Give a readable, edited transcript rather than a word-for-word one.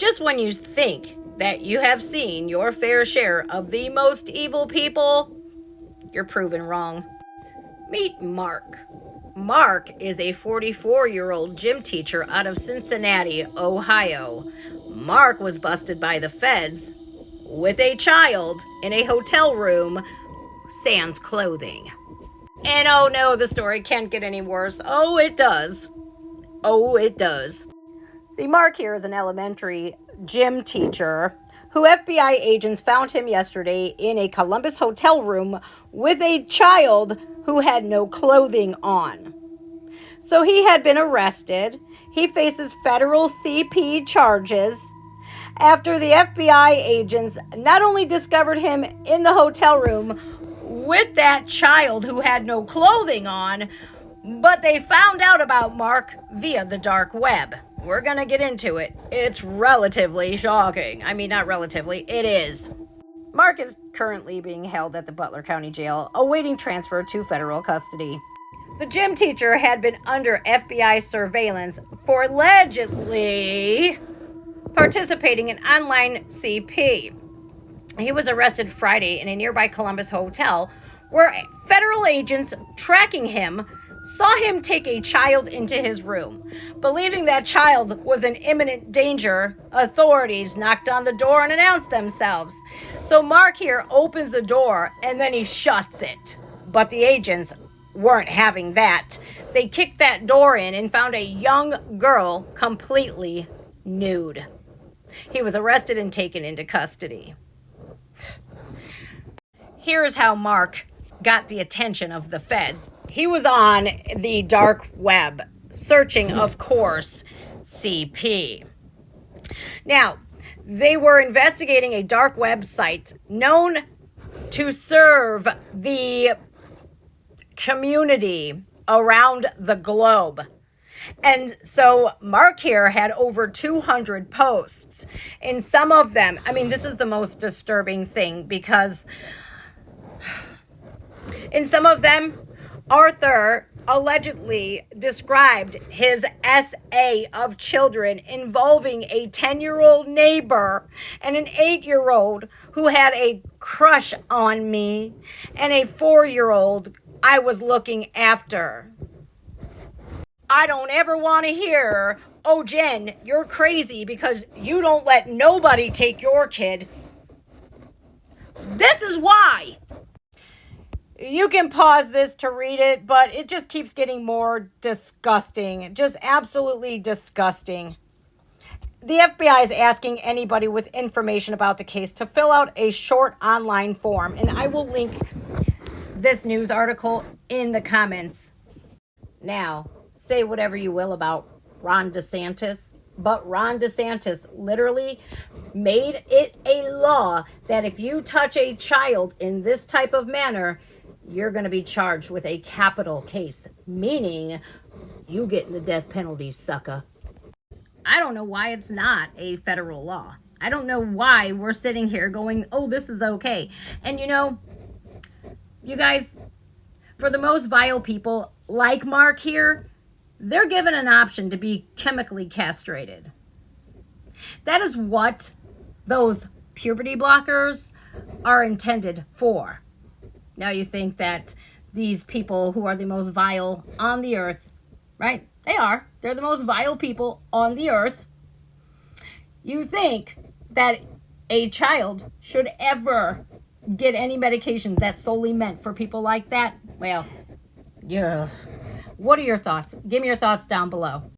Just when you think that you have seen your fair share of the most evil people, you're proven wrong. Meet Mark. Mark is a 44-year-old gym teacher out of Cincinnati, Ohio. Mark was busted by the feds with a child in a hotel room, sans clothing. And oh no, the story can't get any worse. Oh, it does. Oh, it does. See, Mark here is an elementary gym teacher who FBI agents found him yesterday in a Columbus hotel room with a child who had no clothing on. So he had been arrested. He faces federal CP charges after the FBI agents not only discovered him in the hotel room with that child who had no clothing on, but they found out about Mark via the dark web. We're going to get into it. It's relatively shocking. I mean, not relatively, it is. Mark is currently being held at the Butler County Jail, awaiting transfer to federal custody. The gym teacher had been under FBI surveillance for allegedly participating in online CP. He was arrested Friday in a nearby Columbus hotel where federal agents tracking him saw him take a child into his room. Believing that child was in imminent danger, authorities knocked on the door and announced themselves. So Mark here opens the door and then he shuts it. But the agents weren't having that. They kicked that door in and found a young girl completely nude. He was arrested and taken into custody. Here's how Mark got the attention of the feds. He was on the dark web, searching, of course, CP. Now, they were investigating a dark website known to serve the community around the globe. And so Mark here had over 200 posts. In some of them, I mean, this is the most disturbing thing because in some of them, Arthur allegedly described his SA of children involving a 10-year-old neighbor and an 8-year-old who had a crush on me and a 4-year-old I was looking after. I don't ever want to hear, oh, Jen, you're crazy because you don't let nobody take your kid. This is why. You can pause this to read it, but it just keeps getting more disgusting. Just absolutely disgusting. The FBI is asking anybody with information about the case to fill out a short online form, and I will link this news article in the comments. Now, say whatever you will about Ron DeSantis, but Ron DeSantis literally made it a law that if you touch a child in this type of manner, you're going to be charged with a capital case, meaning you getting the death penalty, sucker. I don't know why it's not a federal law. I don't know why we're sitting here going, oh, this is okay. And you know, you guys, for the most vile people like Mark here, they're given an option to be chemically castrated. That is what those puberty blockers are intended for. Now you think that these people who are the most vile on the earth, right? They are. They're the most vile people on the earth. You think that a child should ever get any medication that's solely meant for people like that? Well, yeah. What are your thoughts? Give me your thoughts down below.